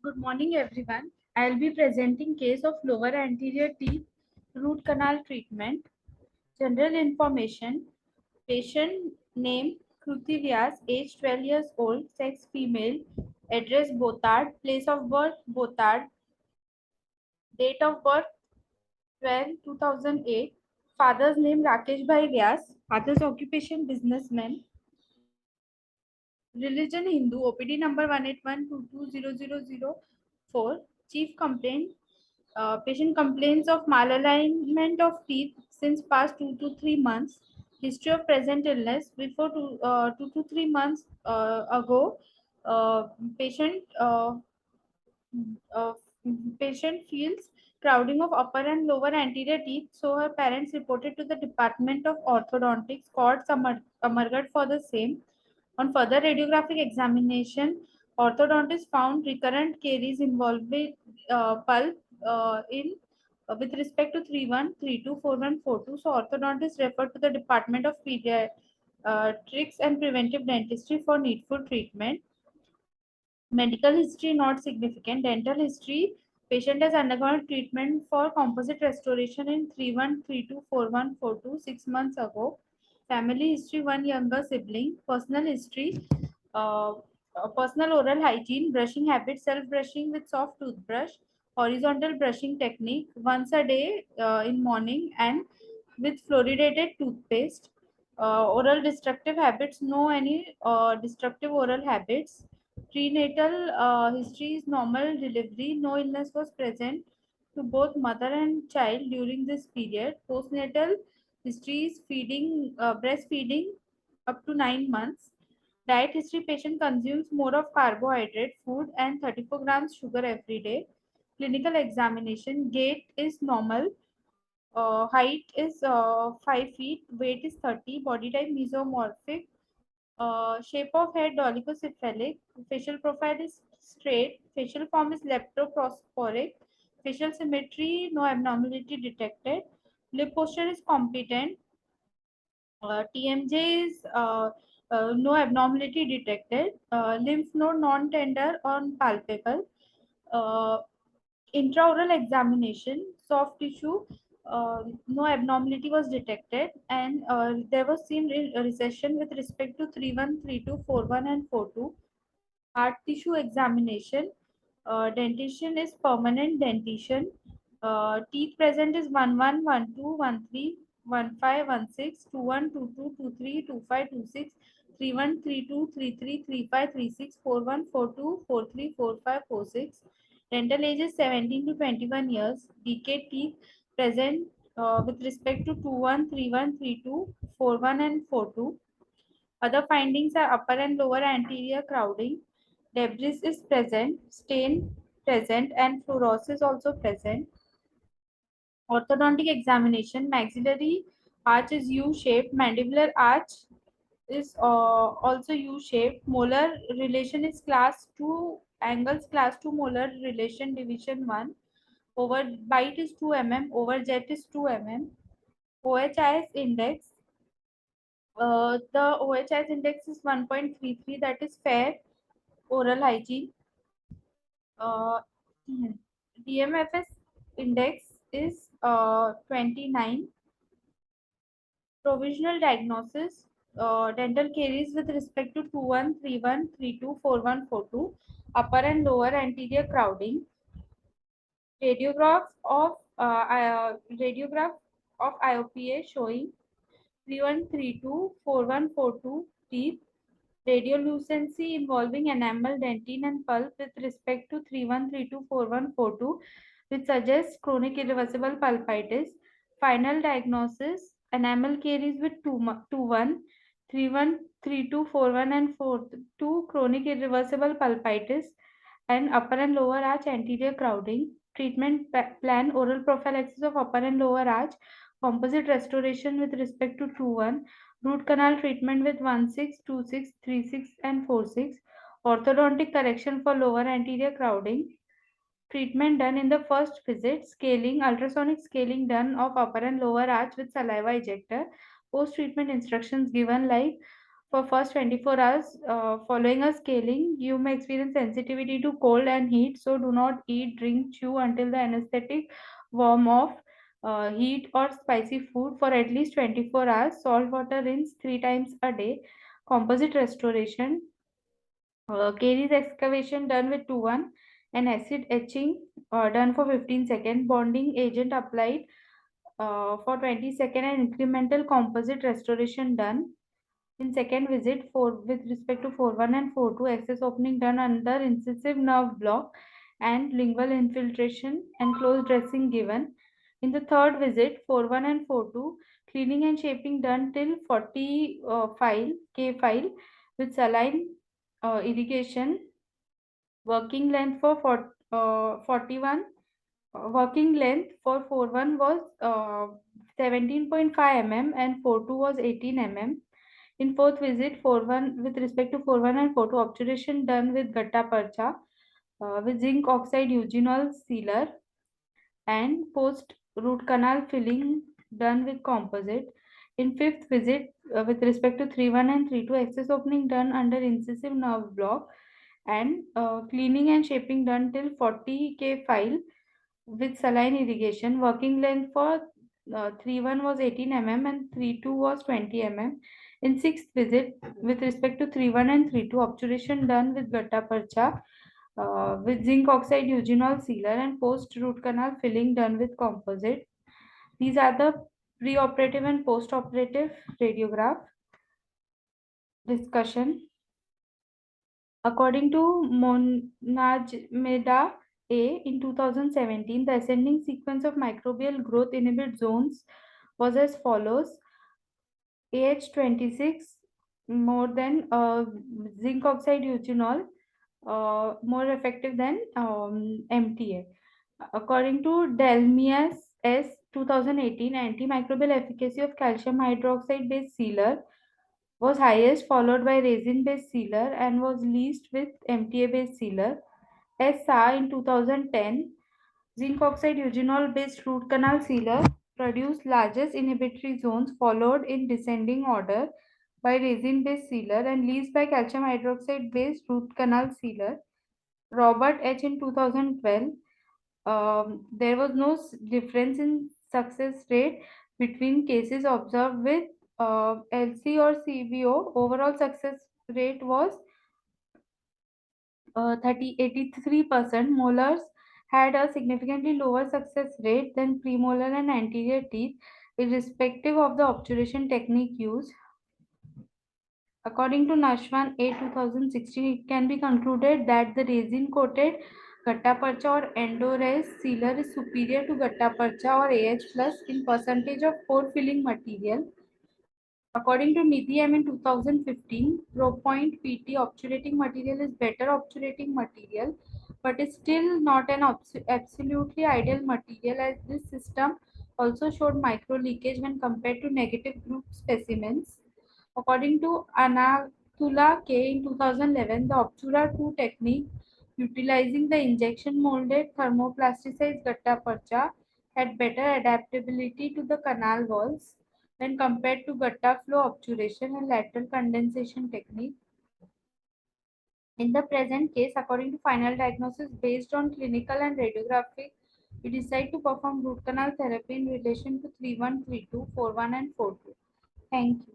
Good morning, everyone. I'll be presenting case of lower anterior teeth root canal treatment. General information: patient name Kruti Vyas, age 12 years old, sex female, address Botad, place of birth Botad, date of birth 12/2008, father's name Rakesh Bhai Vyas, father's occupation businessman, religion Hindu, OPD number 181220004. Chief complaint: patient complains of malalignment of teeth since past 2 to 3 months. History of present illness: before 2 to 3 months ago, uh, patient uh, uh, patient feels crowding of upper and lower anterior teeth, so her parents reported to the Department of Orthodontics, called Amargat for the same. On further radiographic examination, orthodontist found recurrent caries involving pulp in with respect to 31, 32, 41, 42. So orthodontist referred to the Department of Pediatrics and Preventive Dentistry for needful treatment. Medical history not significant. Dental history: patient has undergone treatment for composite restoration in 31, 32, 41, 42 6 months ago. Family history: one younger sibling. Personal history: uh, personal oral hygiene, brushing habit, self brushing with soft toothbrush, horizontal brushing technique, once a day in morning and with fluoridated toothpaste. Oral destructive habits: no any destructive oral habits. Prenatal history is normal delivery. No illness was present to both mother and child during this period. Postnatal history is breastfeeding up to 9 months. Diet history: patient consumes more of carbohydrate food and 34 grams sugar every day. Clinical examination: gait is normal, height is 5 feet, weight is 30, body type mesomorphic, shape of head dolichocephalic, facial profile is straight, facial form is leptoprosporic, facial symmetry no abnormality detected, lip posture is competent, TMJ is no abnormality detected, lymph node non-tender or palpable, uh, intraoral examination, soft tissue, no abnormality was detected, and there was seen recession with respect to 31, 32, 41, and 42. Hard tissue examination, dentition is permanent dentition. Teeth present is 11, 12, 13, 15, 16, 21, 22, 23, 25, 26, 31, 32, 33, 35, 36, 41, 42, 43, 45, 46. Dental age is 17 to 21 years. Decayed teeth present with respect to 21, 31, 32, 41, and 42. Other findings are upper and lower anterior crowding, debris is present, stain present, and fluorosis also present. Orthodontic examination: maxillary arch is U-shaped, mandibular arch is also U-shaped, molar relation is class 2, angles class 2 molar relation division 1, over bite is 2 mm, over jet is 2 mm, OHIS index. The OHIS index is 1.33, that is fair oral hygiene. Uh, DMFS index is 29. Provisional diagnosis: dental caries with respect to 21, 31, 32, 41, 42, upper and lower anterior crowding. Radiograph of IOPA showing 3132, 4142 teeth. Radiolucency involving enamel, dentine, and pulp with respect to 3132, 4142, which suggests chronic irreversible pulpitis. Final diagnosis: enamel caries with 21, 31, 32, 41, and 42, chronic irreversible pulpitis, and upper and lower arch anterior crowding. Treatment plan: oral prophylaxis of upper and lower arch, composite restoration with respect to 2-1, root canal treatment with 1/6, 2/6, 3/6, and 4/6, orthodontic correction for lower anterior crowding. Treatment done in the first visit: scaling, ultrasonic scaling done of upper and lower arch with saliva ejector. Post treatment instructions given like For first 24 hours following a scaling, you may experience sensitivity to cold and heat, so do not eat, drink, chew until the anesthetic warm off. Heat or spicy food for at least 24 hours. Salt water rinse 3 times a day. Composite restoration. Caries excavation done with 2-1 and acid etching done for 15 seconds. Bonding agent applied for 20 seconds and incremental composite restoration done. In second visit, with respect to 4-1 and 4-2, access opening done under incisive nerve block and lingual infiltration and closed dressing given. In the third visit, 4-1 and 4-2, cleaning and shaping done till 40 K file with saline irrigation. Working length for 41. Working length for 4-1 was 17.5 mm and 4-2 was 18 mm. In fourth visit, 4-1 with respect to 4-1 and 4-2, obturation done with Gatta Parcha with zinc oxide eugenol sealer and post root canal filling done with composite. In fifth visit, with respect to 3-1 and 3-2, access opening done under incisive nerve block and cleaning and shaping done till 40 K file with saline irrigation. Working length for 3-1 was 18 mm and 3-2 was 20 mm. In sixth visit, with respect to 3-1 and 3-2, obturation done with Gatta Parcha with zinc oxide eugenol sealer and post root canal filling done with composite. These are the pre-operative and post-operative radiograph discussion. According to Monajmeda A in 2017, the ascending sequence of microbial growth inhibit zones was as follows: AH26 more than zinc oxide eugenol, more effective than MTA. According to Delmias S 2018, antimicrobial efficacy of calcium hydroxide based sealer was highest, followed by resin based sealer, and was least with MTA based sealer. SR in 2010, zinc oxide eugenol based root canal sealer produced largest inhibitory zones, followed in descending order by resin based sealer and least by calcium hydroxide based root canal sealer. Robert H in 2012, there was no difference in success rate between cases observed with LC or CBO. Overall success rate was 83%. Molars had a significantly lower success rate than premolar and anterior teeth, irrespective of the obturation technique used. According to Nashwan A 2016, it can be concluded that the resin-coated Gattaparcha or Endores sealer is superior to Gattaparcha or AH plus in percentage of pore filling material. According to Nidhi M in 2015, ProPoint PT obturating material is better obturating material, but is still not an absolutely ideal material, as this system also showed micro leakage when compared to negative group specimens. According to Anatula K in 2011, the Obtura 2 technique utilizing the injection molded thermoplasticized Gattaparcha had better adaptability to the canal walls when compared to Gatta flow obturation and lateral condensation technique. In the present case, according to final diagnosis based on clinical and radiographic, we decide to perform root canal therapy in relation to 3-1, 3-2, 4-1 and 4-2. Thank you.